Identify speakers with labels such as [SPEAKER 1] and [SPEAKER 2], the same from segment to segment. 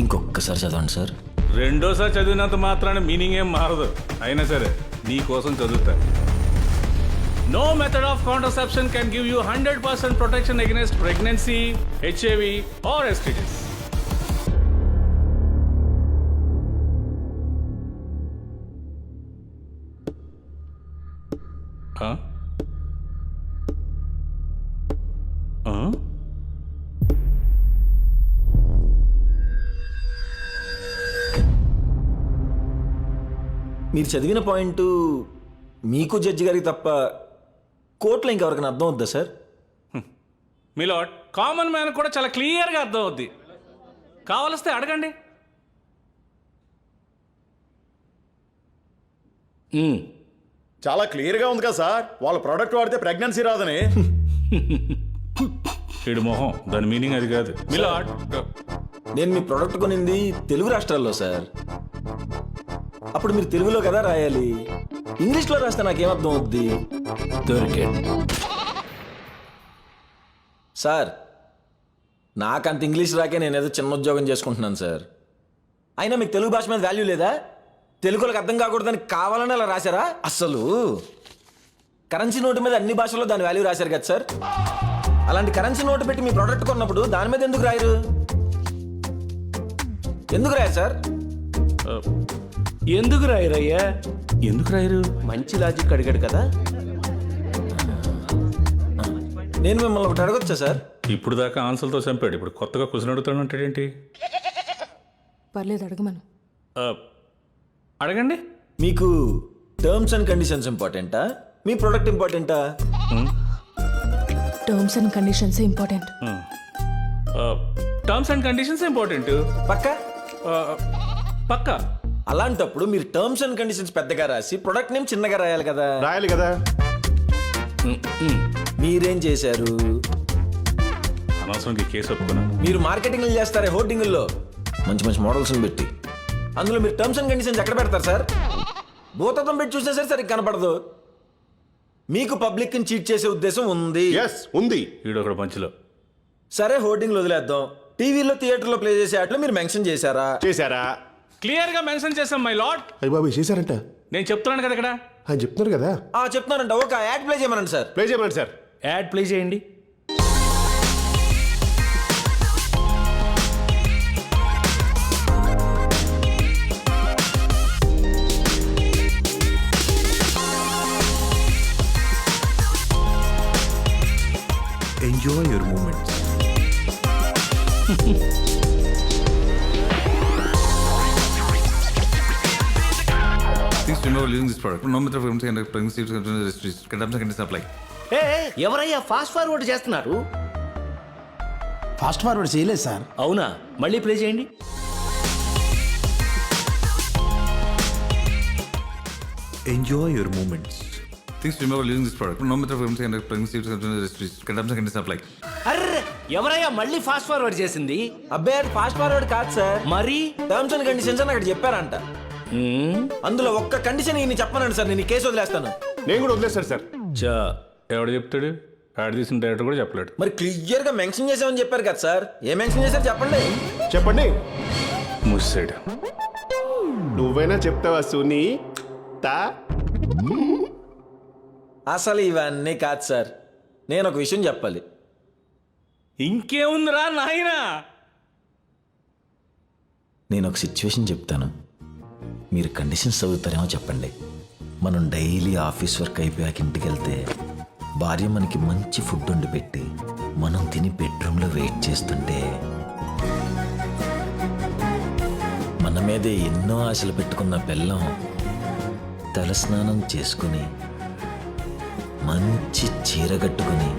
[SPEAKER 1] ఇంకొకసారి చదవండి సార్.
[SPEAKER 2] రెండోసారి చదివినంత మాత్రాన మీనింగ్ ఏం మారదు. అయినా సరే నీ కోసం చదువుతా. No method of contraception can give you 100% protection against pregnancy, HIV or STDs. Huh? Huh?
[SPEAKER 1] మీరు చదివిన పాయింట్ మీకు జడ్జి గారికి తప్ప కోర్టులో ఇంకెవరికైనా అర్థం అవుద్దా సార్?
[SPEAKER 2] మిలాడ్, కామన్ మ్యాన్ కూడా చాలా క్లియర్గా అర్థం అవుద్ది. కావలిస్తే అడగండి.
[SPEAKER 3] చాలా క్లియర్గా ఉంది కదా సార్, వాళ్ళ ప్రోడక్ట్ వాడితే ప్రెగ్నెన్సీ రాదని.
[SPEAKER 2] ఇడు మొహం, దాని మీనింగ్ అది కాదు. మిలాడ్,
[SPEAKER 1] నేను మీ ప్రోడక్ట్ కొనింది తెలుగు రాష్ట్రాల్లో సార్. అప్పుడు మీరు తెలుగులో కదా రాయాలి. ఇంగ్లీష్లో రాస్తే నాకేమర్థం అవుద్ది? దొరికాడు సార్. నాకంత ఇంగ్లీష్ రాకే నేను ఏదో చిన్న ఉద్యోగం చేసుకుంటున్నాను సార్. అయినా మీకు తెలుగు భాష మీద వాల్యూ లేదా? తెలుగులకు అర్థం కాకూడదని కావాలని అలా రాశారా? అసలు కరెన్సీ నోటు మీద అన్ని భాషల్లో దాని వాల్యూ రాశారు కదా సార్. అలాంటి కరెన్సీ నోటు పెట్టి మీ ప్రోడక్ట్ కొన్నప్పుడు దాని మీద ఎందుకు రాయరు? ఎందుకు రాయరు సార్?
[SPEAKER 4] ఎందుకు రాయరయ్యా?
[SPEAKER 2] ఎందుకు రాయరు?
[SPEAKER 4] మంచి లాజిక్ అడిగాడు కదా.
[SPEAKER 1] నేను మిమ్మల్ని ఒకటి అడగొచ్చా సార్?
[SPEAKER 2] ఇప్పుడు దాకా ఆన్సర్తో చంపాడు, ఇప్పుడు కొత్తగా క్వశ్చన్ అడుగుతాడు అంటాడేంటి?
[SPEAKER 5] పర్లేదు, అడగమను.
[SPEAKER 2] అడగండి.
[SPEAKER 1] మీకు టర్మ్స్ అండ్ కండిషన్స్ ఇంపార్టెంటా, మీ ప్రోడక్ట్ ఇంపార్టెంటా?
[SPEAKER 5] Terms and conditions important.
[SPEAKER 2] Terms and conditions important.
[SPEAKER 1] పక్కా?
[SPEAKER 2] పక్కా.
[SPEAKER 1] అలాంటప్పుడు మీరు టర్మ్స్ అండ్ కండిషన్స్ పెద్దగా రాసి ప్రొడక్ట్ నేమ్ చిన్నగా రాయాలి కదా.
[SPEAKER 3] రాయాలి కదా.
[SPEAKER 1] మీరేం చేశారు?
[SPEAKER 2] అనవసరంగా కేసు ఒప్పుకున్నాను.
[SPEAKER 1] మీరు మార్కెటింగ్ చేస్తారే హోర్డింగుల్లో మంచి మంచి మోడల్స్ పెట్టి, అందులో మీరు టర్మ్స్ అండ్ కండిషన్స్ ఎక్కడ పెడతారు సార్? భూతత్వం పెట్టి చూసినా సరే సరిగ్గా కనపడదు. మీకు పబ్లిక్ ని చీట్ చేసే ఉద్దేశం ఉంది.
[SPEAKER 3] ఉంది.
[SPEAKER 2] ఈడొకడు మంచిలో.
[SPEAKER 1] సరే, హోర్డింగ్లు వదిలేద్దాం. టీవీలో థియేటర్లో ప్లే చేసే ఆటలు మీరు మెన్షన్ చేశారా?
[SPEAKER 3] చేశారా?
[SPEAKER 2] క్లియర్ గా మెన్షన్ చేసాం మై లార్డ్.
[SPEAKER 6] అయ్య బాబు చేశారంట.
[SPEAKER 2] నేను చెప్తున్నాను కదా ఇక్కడ.
[SPEAKER 6] ఆయన చెప్తున్నారు కదా.
[SPEAKER 1] చెప్తున్నారంట. ఒక యాడ్ ప్లే చేయమనండి సార్.
[SPEAKER 3] ప్లే చేయమని సార్.
[SPEAKER 4] యాడ్ ప్లే చేయండి.
[SPEAKER 6] Enjoy your moments.
[SPEAKER 7] Please remember using this product. No matter if I'm pregnancy conditions apply.
[SPEAKER 4] ఎవరయ్యా ఫాస్ట్ ఫార్వర్డ్ చేస్తున్నారు?
[SPEAKER 8] ఫాస్ట్ ఫార్వర్డ్ చేయలేదు సార్.
[SPEAKER 4] అవునా? మళ్ళీ ప్లే చేయండి.
[SPEAKER 6] Enjoy your moments.
[SPEAKER 7] Please remember using this product. No matter if I'm pregnancy conditions apply.
[SPEAKER 4] Array, ఎవరయ్యా మళ్ళీ fast forward చేసింది?
[SPEAKER 1] అబ్బాయి, అది ఫాస్ట్ ఫార్వర్డ్ కాదు సార్.
[SPEAKER 4] మరి
[SPEAKER 1] టర్మ్స్ అండ్ కండిషన్స్ అని అక్కడ చెప్పారంట. అందులో ఒక్క కండిషన్ ఈయన చెప్పనండి సార్, నేను ఈ కేసు వదిలేస్తాను.
[SPEAKER 3] నేను కూడా వదిలేస్తాను సార్.
[SPEAKER 2] ఎవడు చెప్తాడు? యాడ్ తీసిన డైరెక్టర్ కూడా చెప్పలేడు.
[SPEAKER 1] మరి క్లియర్ గా మెన్షన్ చేసామని చెప్పారు కదా సార్. ఏ మెన్షన్ చేశారు చెప్పండి.
[SPEAKER 3] చెప్పండి.
[SPEAKER 2] ముస్సైడ్.
[SPEAKER 3] నువ్వైనా చెప్తావా సునీ?
[SPEAKER 1] అసలు ఇవన్నీ కాదు సార్. నేను ఒక విషయం చెప్పాలి.
[SPEAKER 2] ఇంకేముందిరా నాయనా?
[SPEAKER 1] నేను ఒక సిచ్యువేషన్ చెప్తాను, మీరు కండిషన్స్ చదువుతారేమో చెప్పండి. మనం డైలీ ఆఫీస్ వర్క్ అయిపోయాక ఇంటికి వెళ్తే భార్య మనకి మంచి ఫుడ్ వండి పెట్టి మనం తిని బెడ్రూమ్లో వెయిట్ చేస్తుంటే మన మీదే ఎన్నో ఆశలు పెట్టుకున్న పిల్లం తలస్నానం చేసుకుని మంచి చీర కట్టుకుని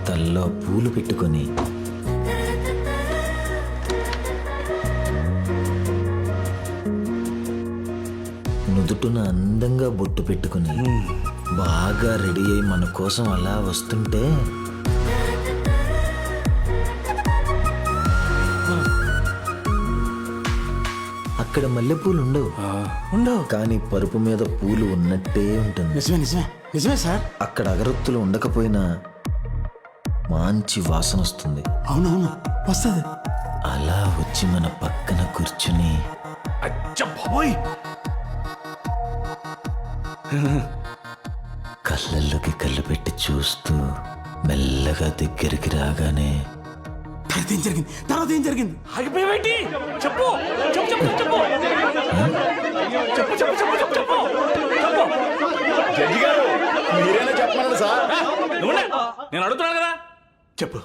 [SPEAKER 1] తల్లో పూలు పెట్టుకొని నుదుటున అందంగా బొట్టు పెట్టుకుని బాగా రెడీ అయి మన కోసం అలా వస్తుంటే అక్కడ మల్లెపూలు ఉండవు, కానీ పరుపు మీద పూలు ఉన్నట్టే ఉంటుంది.
[SPEAKER 8] నిజమే నిజమే నిజమే సార్.
[SPEAKER 1] అక్కడ అగరొత్తులు ఉండకపోయినా మంచి వాసన వస్తుంది.
[SPEAKER 6] అవునవును వస్తుంది.
[SPEAKER 1] అలా వచ్చి మన పక్కన కూర్చుని
[SPEAKER 6] బాబోయ్
[SPEAKER 1] కళ్ళల్లోకి కళ్ళు పెట్టి చూస్తూ మెల్లగా దగ్గరికి రాగానే
[SPEAKER 6] తర్వాత ఏం జరిగింది?
[SPEAKER 4] ఆగిపోయేటి చెప్పు చెప్పు చెప్పు చెప్పు చెప్పు చెప్పు చెప్పు చెప్పు చెప్పు
[SPEAKER 3] జడ్జి గారు మీరేనా చెప్పమన్నాడు సార్.
[SPEAKER 2] నువ్వునే. నేను అడుగుతున్నాను కదా.
[SPEAKER 6] చెప్పు.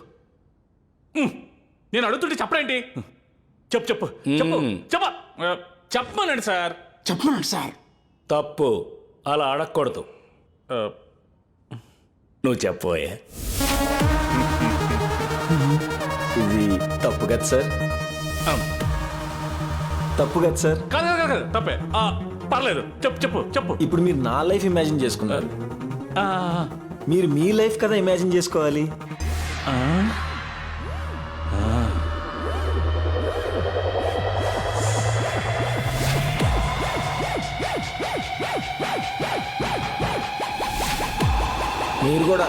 [SPEAKER 2] నేను అడుగుతుంటే చెప్పరేంటి? చెప్పు చెప్పు చెప్పు చెప్ప చెప్పమనండి సార్.
[SPEAKER 6] చెప్పమన్నాడు సార్.
[SPEAKER 4] తప్పు, అలా అడగకూడదు. నువ్వు చెప్పోయే.
[SPEAKER 1] ఇది తప్పు కదా సార్? తప్పు కదా సార్?
[SPEAKER 2] కాదు కాదు కాదు తప్పే. పర్లేదు చెప్పు చెప్పు చెప్పు.
[SPEAKER 1] ఇప్పుడు మీరు నా లైఫ్ ఇమాజిన్ చేసుకున్నారు,
[SPEAKER 2] ఆ,
[SPEAKER 1] మీరు మీ లైఫ్ కదా ఇమాజిన్ చేసుకోవాలి. మీరు కూడా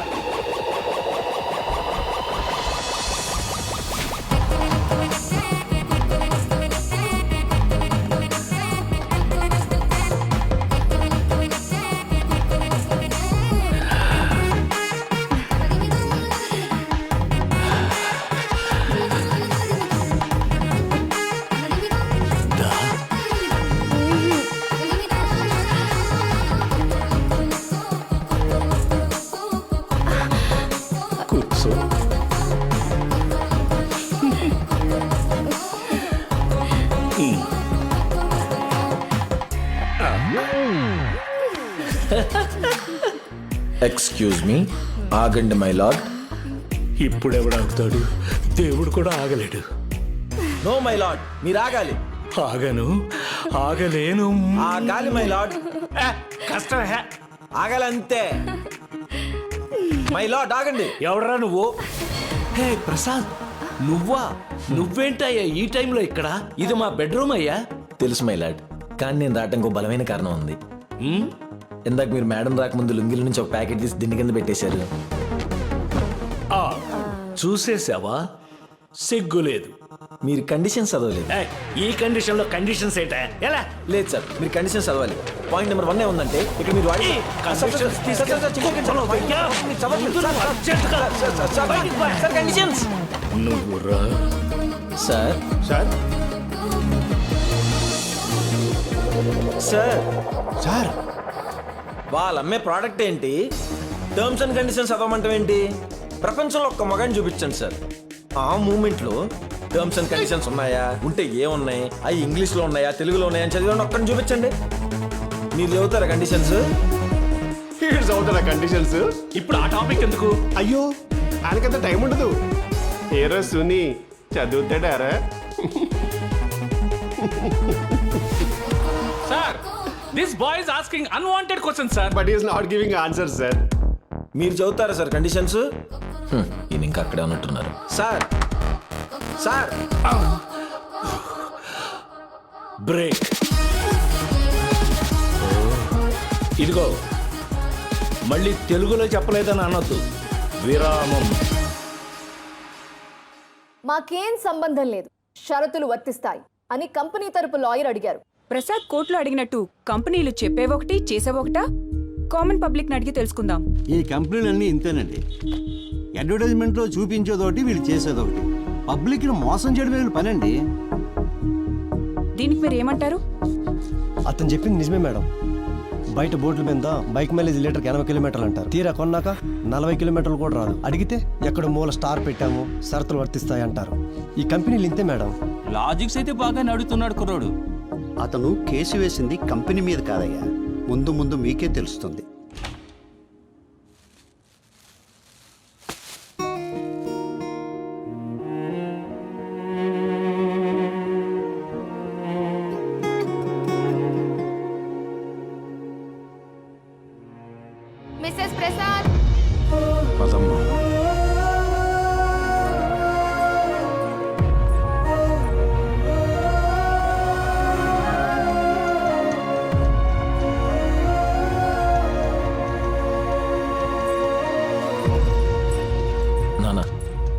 [SPEAKER 4] కూర్చో.
[SPEAKER 1] ఎక్స్క్యూజ్ మీ, ఆగండి మై లార్డ్.
[SPEAKER 4] ఇప్పుడెవడాగుతాడు? దేవుడు కూడా ఆగలేడు.
[SPEAKER 1] నో మై లార్డ్, మీరు ఆగాలి.
[SPEAKER 4] ఆగను, ఆగలేను.
[SPEAKER 1] ఆగాలి మై లార్డ్,
[SPEAKER 4] కష్టమే.
[SPEAKER 1] ఆగాలి అంతే. మై లార్డ్ ఆగండి.
[SPEAKER 4] ఎవడరా నువ్వు? హే ప్రసాద్, నువ్వా? నువ్వేంటయ్యా ఈ టైంలో ఇక్కడ? ఇది మా బెడ్రూమ్ అయ్యా.
[SPEAKER 1] తెలుసు మై లార్డ్, కానీ నేను రావడానికి ఒక బలమైన కారణం ఉంది. ఇందాక మీరు మేడం రాకముందు లుంగిల నుంచి ఒక ప్యాకెట్ తీసి దిండి కింద పెట్టేశారు.
[SPEAKER 4] చూసేసావా? సిగ్గులేదు.
[SPEAKER 1] మీరు కండిషన్స్ చదవలేదు.
[SPEAKER 4] ఏయ్, ఈ కండిషన్ లో కండిషన్స్ ఏంటా? ఎలా?
[SPEAKER 1] లేదు సార్, మీరు కండిషన్స్ చదవాలి. పాయింట్ నెంబర్ 1 ఏముందంటే ఇక్కడ మీరు వాడి
[SPEAKER 4] conditions
[SPEAKER 1] కండిషన్స్.
[SPEAKER 4] నువ్వురా.
[SPEAKER 1] సార్
[SPEAKER 6] సార్
[SPEAKER 1] సార్
[SPEAKER 6] సార్
[SPEAKER 1] వాళ్ళు అమ్మే ప్రోడక్ట్ ఏంటి, టర్మ్స్ అండ్ కండిషన్స్ చదవమంటాం ఏంటి? ప్రపంచంలో ఒక్క మగాన్ని చూపించండి సార్. ఆ మూమెంట్లో టర్మ్స్ అండ్ కండిషన్స్ ఉన్నాయా, ఉంటే ఏమున్నాయి, అవి ఇంగ్లీష్లో ఉన్నాయా తెలుగులో ఉన్నాయా అని చదివి ఒక్కరిని చూపించండి. మీరు చదువుతారా కండిషన్స్?
[SPEAKER 6] అవుతారా కండిషన్స్?
[SPEAKER 2] ఇప్పుడు ఆ టాపిక్ ఎందుకు?
[SPEAKER 6] అయ్యో ఆయనకంత టైం ఉండదు. ఏరో సుని చదువుతాడారా?
[SPEAKER 2] Sir, this boy is asking unwanted question sir.
[SPEAKER 6] But is not giving answer sir.
[SPEAKER 1] మీరు చదువుతారా సార్ కండిషన్స్? ఈయన ఇంకా అక్కడే ఉన్నట్టున్నారు. Sir sir
[SPEAKER 4] break. ఇదిగో, మళ్ళీ తెలుగులో చెప్పలేదని అనొద్దు. విరామం.
[SPEAKER 8] మాకేం సంబంధం లేదు, షరతులు వర్తిస్తాయి అని కంపెనీ తరపు లాయర్ అడిగారు.
[SPEAKER 5] ప్రసాద్ కోర్టులో అడిగినట్టు కంపెనీలు చెప్పేవొకటి చేసేవొకటా? కామన్ పబ్లిక్ అడిగి తెలుసుకుందాం.
[SPEAKER 9] ఈ కంపెనీలన్నీ ఇంతేనండి. అడ్వర్టైజ్మెంట్లో చూపించేదొకటి, వీళ్ళు చేసేదొకటి. పబ్లిక్ని మోసం చేయడం వీళ్ళ పనండి.
[SPEAKER 5] దీనికి మీరు ఏమంటారు?
[SPEAKER 10] అతను చెప్పింది నిజమే మేడం. బయట బోర్డుల మీద బైక్ మైలేజ్ లీటర్కి 80 కిలోమీటర్లు అంటారు. తీరా కొన్నాక 40 కిలోమీటర్లు కూడా రాదు. అడిగితే ఎక్కడ మూల స్టార్ పెట్టాము, షరతులు వర్తిస్తాయి అంటారు. ఈ కంపెనీలు ఇంతే మేడం.
[SPEAKER 9] లాజిక్స్ అయితే బాగా నడుతున్నాడు కుర్రోడు.
[SPEAKER 11] అతను కేసు వేసింది కంపెనీ మీద కాదయ్యా, ముందు ముందు మీకే తెలుస్తుంది.
[SPEAKER 8] మిస్సెస్ ప్రసాద్,
[SPEAKER 6] పదమ్మా.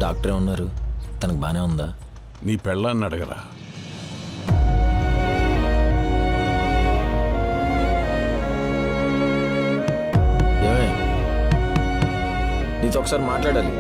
[SPEAKER 1] డాక్టరే ఉన్నారు, తనకు బాగానే ఉందా?
[SPEAKER 6] నీ పెళ్ళాన్ని అడగరా.
[SPEAKER 1] ఏమే, నీతో ఒకసారి మాట్లాడాలి.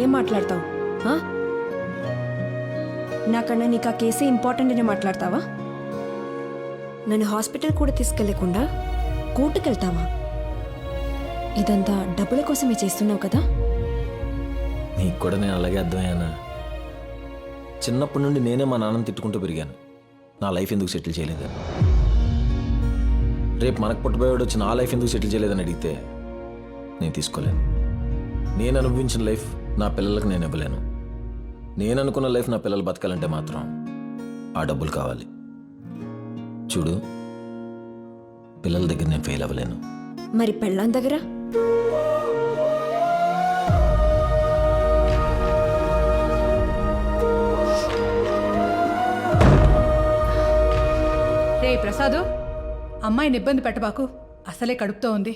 [SPEAKER 5] ఏం మాట్లాడతావు? నాకన్నా నీకు ఆ కేసే ఇంపార్టెంట్ అని మాట్లాడతావా? నన్ను హాస్పిటల్ కూడా తీసుకెళ్లకుండా కోర్టుకు వెళ్తావా? ఇదంతా డబ్బుల కోసమే చేస్తున్నావు కదా?
[SPEAKER 1] నీకు కూడా నేను అలాగే అర్థమయ్యానా? చిన్నప్పటి నుండి నేనే మా నాన్నని తిట్టుకుంటూ పెరిగాను, నా లైఫ్ ఎందుకు సెటిల్ చేయలేదని. రేపు మనకు పుట్టబోయేవాడు వచ్చి నా లైఫ్ ఎందుకు సెటిల్ చేయలేదని అడిగితే నేను తీసుకోలేను. నేను అనుభవించిన లైఫ్ నా పిల్లలకు నేను ఇవ్వలేను. నేను అనుకున్న లైఫ్ నా పిల్లలు బతకాలంటే మాత్రం ఆ డబ్బులు కావాలి. చూడు, పిల్లల దగ్గర నేను ఫెయిల్ అవ్వలేను.
[SPEAKER 5] మరి పెళ్ళాం దగ్గర?
[SPEAKER 12] రే ప్రసాదు, అమ్మాయిని ఇబ్బంది పెట్టబాకు, అసలే కడుపుతో ఉంది.